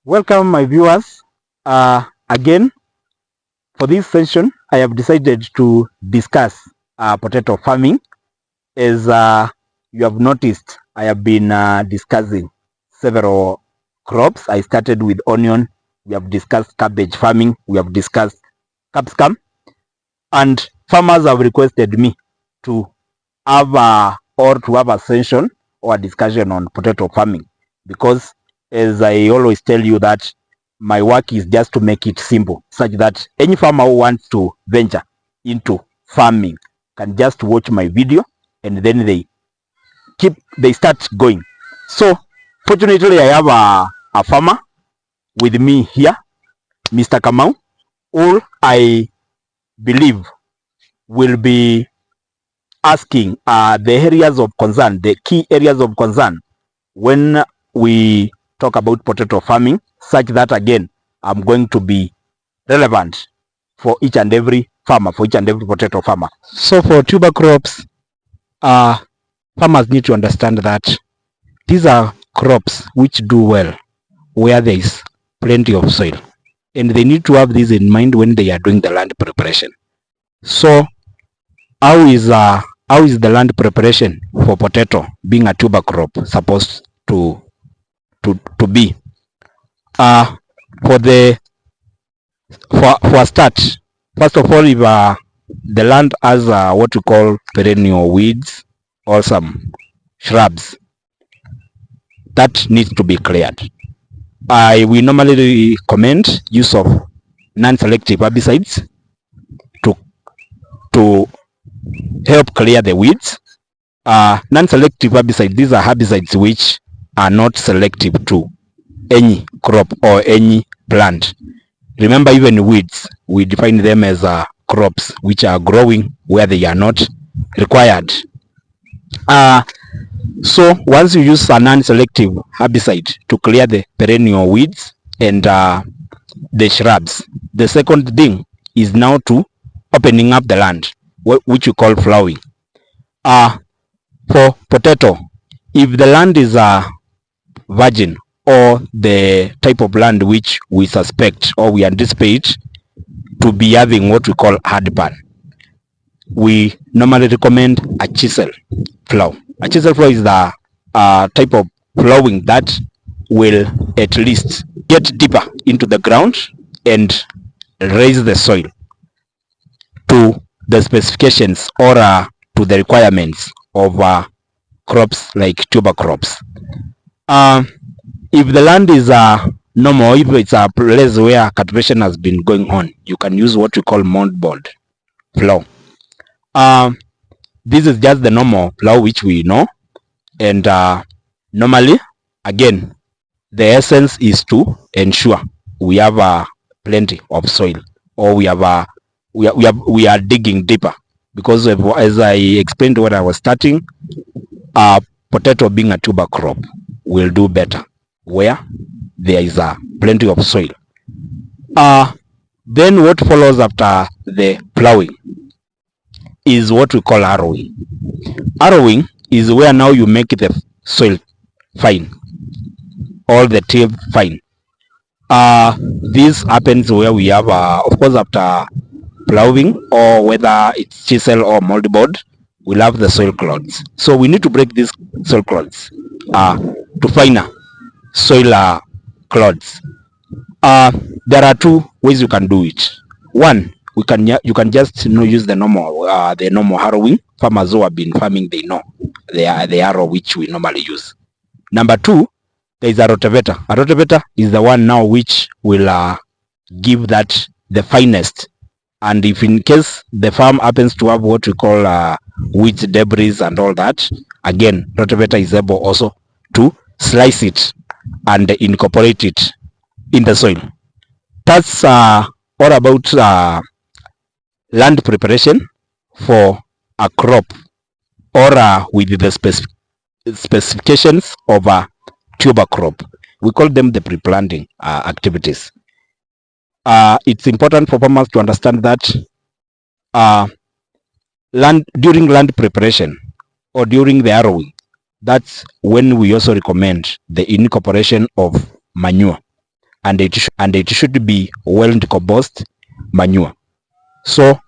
Welcome, my viewers. Again, for this session, I have decided to discuss potato farming. As you have noticed, I have been discussing several crops. I started with onion. We have discussed cabbage farming. We have discussed capsicum. And farmers have requested me to have a session or a discussion on potato farming, because as I always tell you that my work is just to make it simple, such that any farmer who wants to venture into farming can just watch my video and then they start going. So fortunately, I have a farmer with me here, Mr. Kamau. All I believe will be asking the areas of concern, the key areas of concern when we talk about potato farming, such that again I'm going to be relevant for each and every farmer, for each and every potato farmer. So for tuber crops, farmers need to understand that these are crops which do well where there is plenty of soil, and they need to have this in mind when they are doing the land preparation. So how is the land preparation for potato, being a tuber crop, supposed to be? For a start, first of all, if the land has what we call perennial weeds or some shrubs, that needs to be cleared. We normally recommend use of non-selective herbicides to help clear the weeds. Non-selective herbicides, these are herbicides which are not selective to any crop or any plant. Remember, even weeds, we define them as crops which are growing where they are not required. So once you use a non-selective herbicide to clear the perennial weeds and the shrubs, the second thing is now to opening up the land, which we call plowing. For potato, if the land is virgin, or the type of land which we suspect or we anticipate to be having what we call hard pan, we normally recommend a chisel plow. A chisel plow is the type of plowing that will at least get deeper into the ground and raise the soil to the specifications or to the requirements of crops like tuber crops. If the land is normal, if it's a place where cultivation has been going on, you can use what we call moldboard plow. This is just the normal plow which we know, and normally, again, the essence is to ensure we have plenty of soil, or we are digging deeper, because as I explained when I was starting, potato being a tuber crop will do better where there is plenty of soil. Then what follows after the plowing is what we call harrowing. Harrowing is where now you make the soil fine, all the till fine. This happens where we have, of course, after plowing, or whether it's chisel or moldboard, we'll have the soil clods. So we need to break these soil clods to finer soil clods. There are two ways you can do it. One, you can just use the normal harrowing. Farmers who have been farming, they know the harrow which we normally use. Number two, there is a rotavator. A rotavator is the one now which will give that the finest. And if in case the farm happens to have what we call weeds, debris and all that, again, rotavator is able also to slice it and incorporate it in the soil. That's all about land preparation for a crop, or with the specifications of a tuber crop. We call them the pre-planting activities. It's important for farmers to understand that during land preparation or during the harrowing, that's when we also recommend the incorporation of manure. and it should be well decomposed manure. So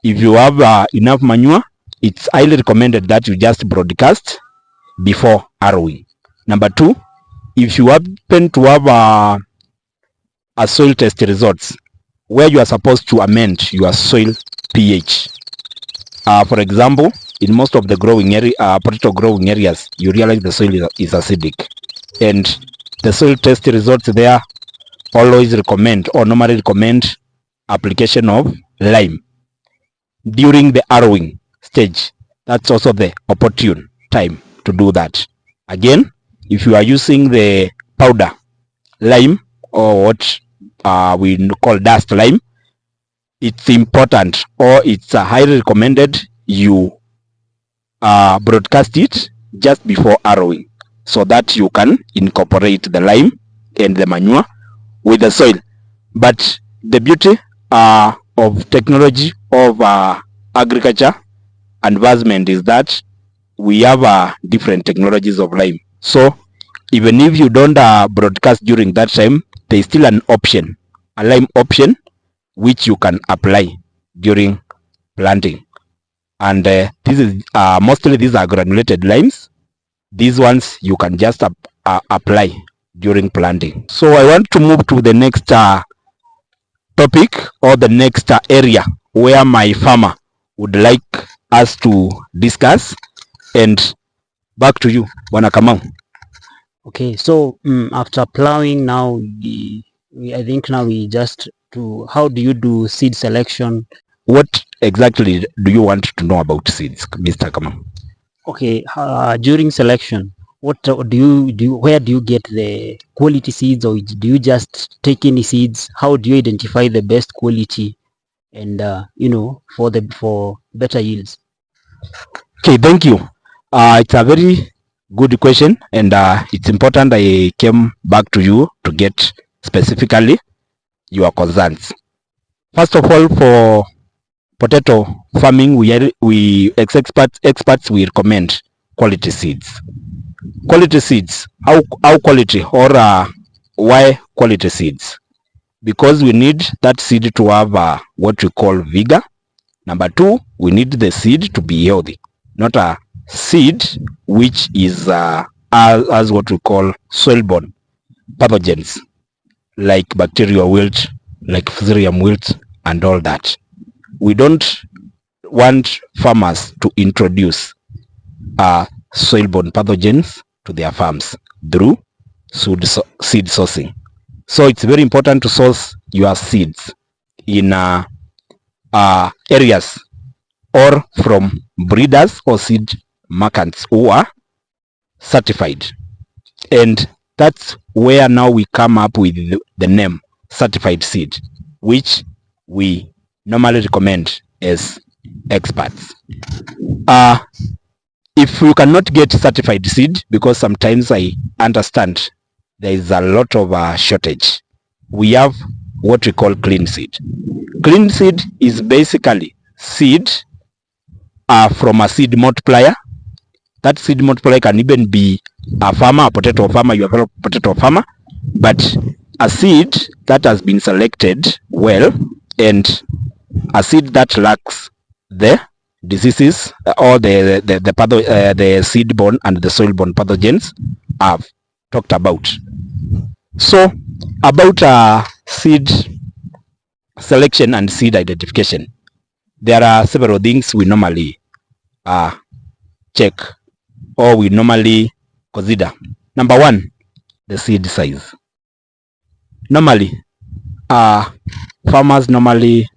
if you have enough manure, it's highly recommended that you just broadcast before harrowing. Number 2, if you happen to have a soil test results where you are supposed to amend your soil pH. For example, in most of the potato growing areas, you realize the soil is acidic, and the soil test results there always recommend or normally recommend application of lime during the harrowing stage. That's also the opportune time to do that. Again, if you are using the powder lime, or what we call dust lime, it's important, or it's highly recommended you broadcast it just before harrowing, so that you can incorporate the lime and the manure with the soil. But the beauty of technology of agriculture advancement is that we have different technologies of lime. So even if you don't broadcast during that time, there is still an option, a lime option, which you can apply during planting. And this is mostly these are granulated limes. These ones you can just apply during planting. So I want to move to the next topic, or the next area where my farmer would like us to discuss. And back to you, Bwana Kamau. Okay, so after plowing, now I think now we just to how do you do seed selection? What exactly do you want to know about seeds, Mr. Kamau? Okay, during selection, what do you do? Where do you get the quality seeds, or do you just take any seeds? How do you identify the best quality, and for better yields? Okay, thank you. It's a very good question, and it's important I came back to you to get specifically your concerns. First of all, for potato farming, we experts we recommend quality seeds. Quality seeds. How quality, or why quality seeds? Because we need that seed to have what we call vigor. Number 2, we need the seed to be healthy, not a seed which is as what we call soil-borne pathogens like bacterial wilt, like fusarium wilt, and all that. We don't want farmers to introduce soil-borne pathogens to their farms through seed sourcing. So it's very important to source your seeds in areas or from breeders or seed merchants who are certified. And that's where now we come up with the name certified seed, which we normally recommend as experts. If you cannot get certified seed, because sometimes I understand there is a lot of shortage, we have what we call clean seed. Clean seed is basically seed from a seed multiplier. That seed multiplier can even be a farmer, a potato farmer, you have a potato farmer, but a seed that has been selected well, and a seed that lacks the diseases or the seed-borne and the soil-borne pathogens I've talked about. So about seed selection and seed identification, there are several things we normally check, or we normally consider. Number 1, the seed size. Normally farmers normally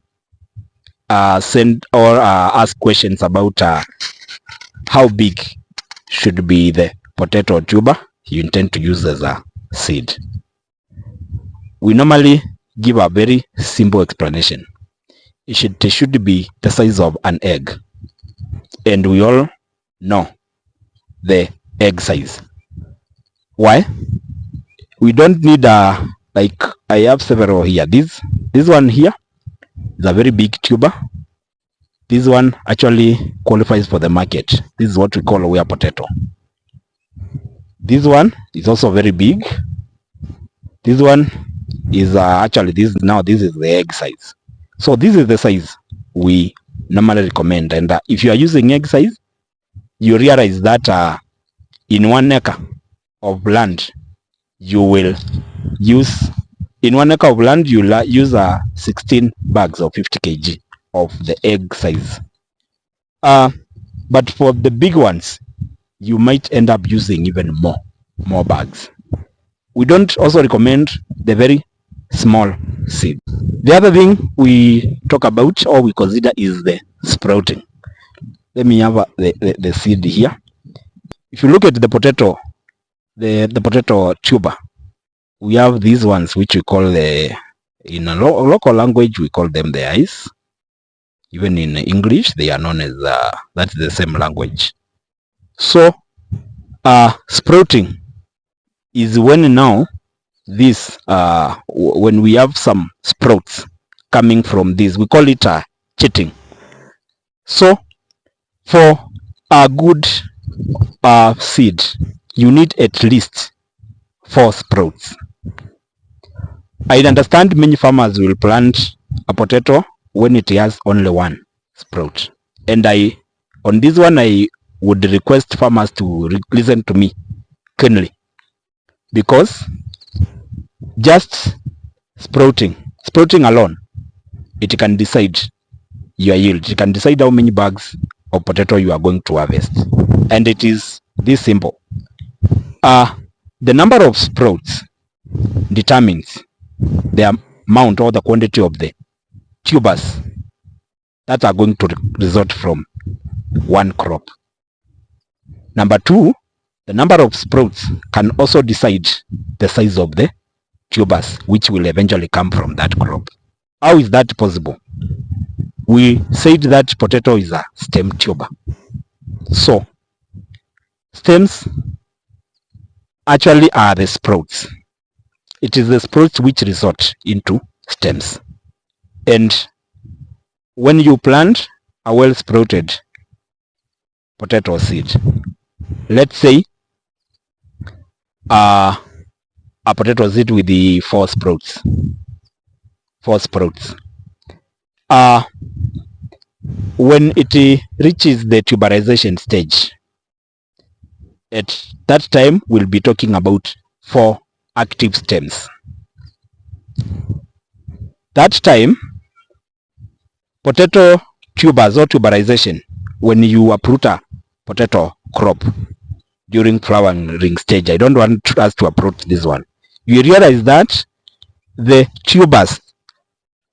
send or ask questions about how big should be the potato tuber you intend to use as a seed. We normally give a very simple explanation. It should be the size of an egg, and we all know the egg size. Why? We don't need like I have several here. This one here is a very big tuber. This one actually qualifies for the market. This is what we call a wear potato. This one is also very big. This one is actually this is the egg size. So this is the size we normally recommend, and if you are using egg size, you realize that in 1 acre of land you will use in 1 acre of land you'll use 16 bags of 50 kg of the egg size. But for the big ones you might end up using even more bags. We don't also recommend the very small seed. The other thing we talk about or we consider is the sprouting. Let me have the seed here. If you look at the potato, the potato tuber, we have these ones which we call in a local language we call them the eyes. Even in English they are known as that's the same language. So sprouting is when now this when we have some sprouts coming from this, we call it cheating. So for a good seed you need at least 4 sprouts. I understand many farmers will plant a potato when it has only 1 sprout, and on this one I would request farmers to listen to me keenly, because just sprouting alone, it can decide your yield. It can decide how many bags of potato you are going to harvest, and it is this simple. The number of sprouts determines the amount or the quantity of the tubers that are going to result from one crop. Number 2, the number of sprouts can also decide the size of the tubers which will eventually come from that crop. How is that possible? We said that potato is a stem tuber. So stems actually are the sprouts. It is the sprouts which result into stems. And when you plant a well-sprouted potato seed, let's say a potato seed with the 4 sprouts. When it reaches the tuberization stage, at that time we'll be talking about 4 active stems. That time, potato tubers or tuberization, when you uproot a potato crop during flowering stage, I don't want us to uproot this one, you realize that the tubers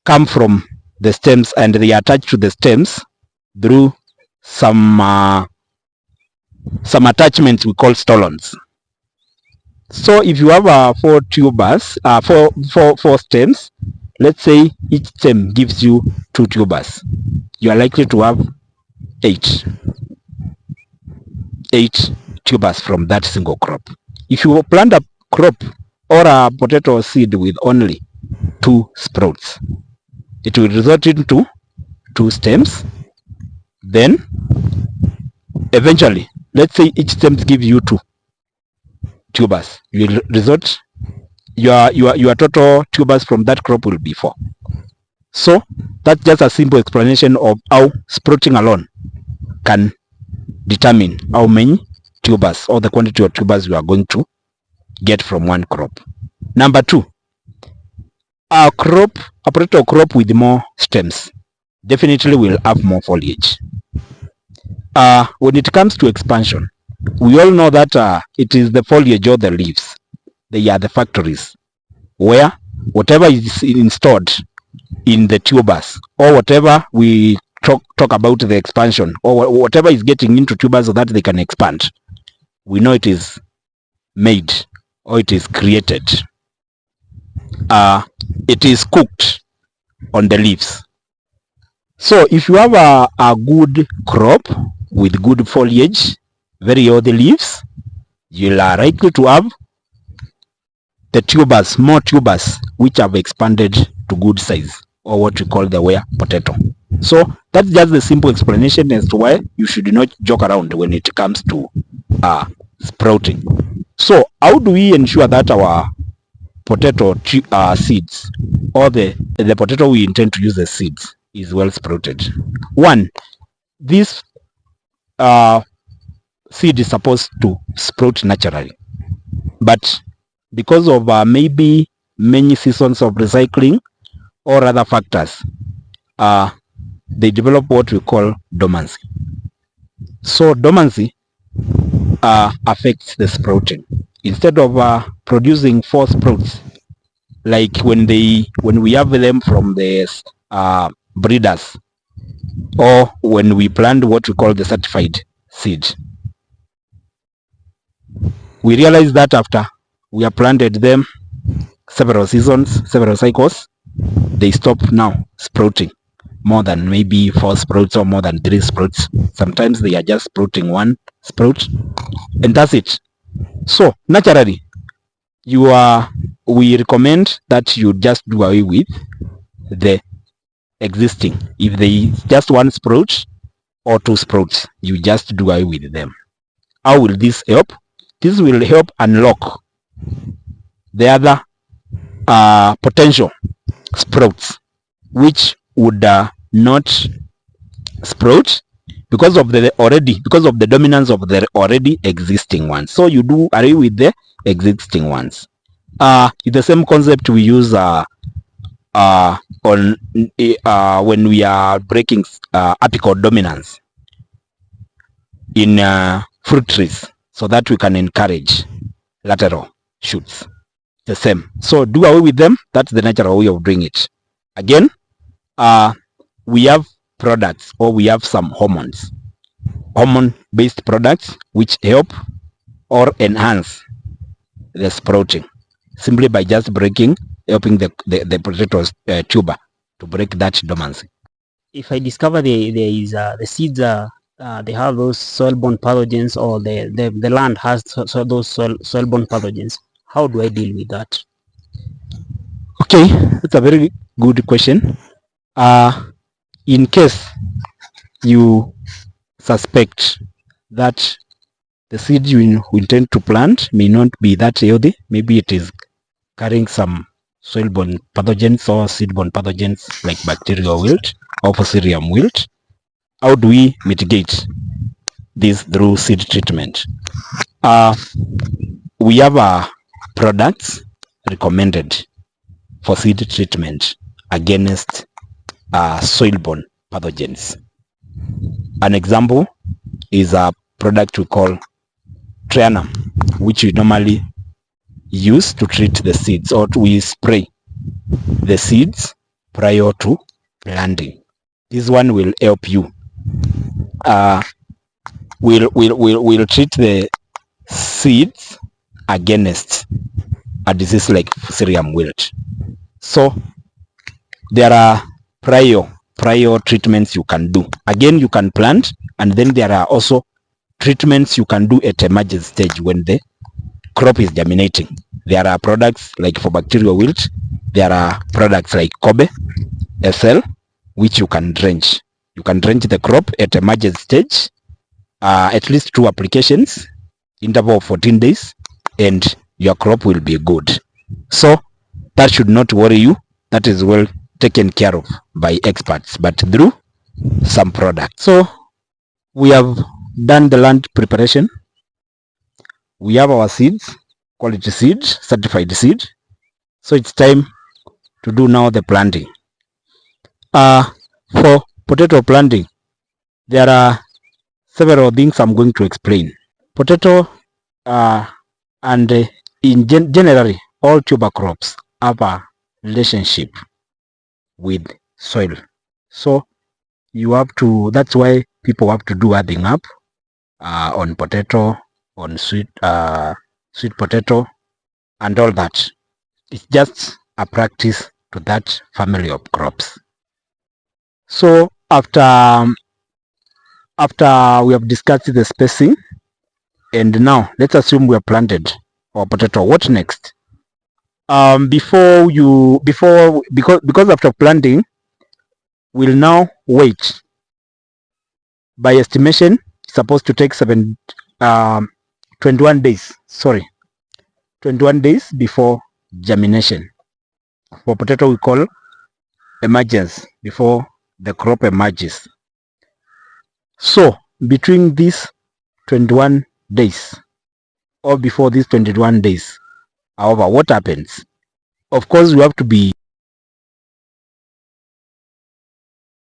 come from the stems and they are attached to the stems through some attachments we call stolons. So if you have 4 tubers, 4 stems, let's say each stem gives you 2 tubers, you are likely to have 8 tubers from that single crop. If you plant a crop or a potato seed with only 2 sprouts, it will result into 2 stems. Then eventually, let's say each stem gives you 2 tubers, you will result your total tubers from that crop will be 4. So that's just a simple explanation of how sprouting alone can determine how many tubers or the quantity of tubers you are going to get from one crop. Number 2, a potato crop with more stems definitely will have more foliage. When it comes to expansion, we all know that it is the foliage or the leaves, they are the factories where whatever is installed in the tubers, or whatever we talk about the expansion, or whatever is getting into tubers so that they can expand, we know it is made or it is created. It is cooked on the leaves. So if you have a good crop with good foliage, very healthy leaves, you are likely to have the tubers, more tubers, which have expanded to good size, or what we call the wear potato. So that's just the simple explanation as to why you should not joke around when it comes to sprouting. So how do we ensure that our potato seeds, or the potato we intend to use as seeds, is well sprouted. One, this seed is supposed to sprout naturally, but because of maybe many seasons of recycling or other factors, they develop what we call dormancy. So dormancy affects the sprouting. Instead of producing 4 sprouts, like when we have them from the breeders, or when we plant what we call the certified seed, we realize that after we have planted them several seasons, several cycles, they stop now sprouting more than maybe 4 sprouts or more than 3 sprouts. Sometimes they are just sprouting 1 sprout, and that's it. So naturally, we recommend that you just do away with the existing. If they just 1 sprout or 2 sprouts, you just do away with them. How will this help? This will help unlock the other potential sprouts which would not sprout because of the dominance of the already existing ones. So you do away with the existing ones. It's the same concept we use on when we are breaking apical dominance in fruit trees, so that we can encourage lateral shoots. The same. So do away with them. That's the natural way of doing it. Again, we have products, or we have some hormone-based products which help or enhance the sprouting simply by just helping the potato's tuber to break that dormancy. If I discover the seeds they have those soil-borne pathogens, or the land has those soil-borne pathogens, how do I deal with that? Okay, that's a very good question. In case you suspect that the seed you intend to plant may not be that healthy, maybe it is carrying some soil-borne pathogens or seed-borne pathogens like bacterial wilt or fusarium wilt, how do we mitigate this through seed treatment? We have products recommended for seed treatment against soil-borne pathogens. An example is a product we call Trianum, which we normally use to treat the seeds, or we spray the seeds prior to planting. This one will help you. We'll treat the seeds against a disease like fusarium wilt. So there are prior treatments you can do. Again, you can plant, and then there are also treatments you can do at emergence stage when the crop is germinating. There are products like for bacterial wilt, there are products like Kobe SL, which you can drench. You can drench the crop at emergence stage, at least 2 applications, interval of 14 days, and your crop will be good. So that should not worry you. That is well taken care of by experts, but through some product. So we have done the land preparation. We have our seeds, quality seed, certified seed. So it's time to do now the planting. For potato planting, there are several things I'm going to explain. Potato and generally all tuber crops have a relationship with soil. So you have to, that's why people have to do adding up on potato, on sweet potato, and all that. It's just a practice to that family of crops. So after we have discussed the spacing, and now let's assume we have planted our potato. What next? Because after planting, we'll now wait. By estimation, it's supposed to take 21 days. 21 days before germination. For potato, we call emergence, before the crop emerges. So between these 21 days, or before these 21 days, however, what happens? Of course, we have to be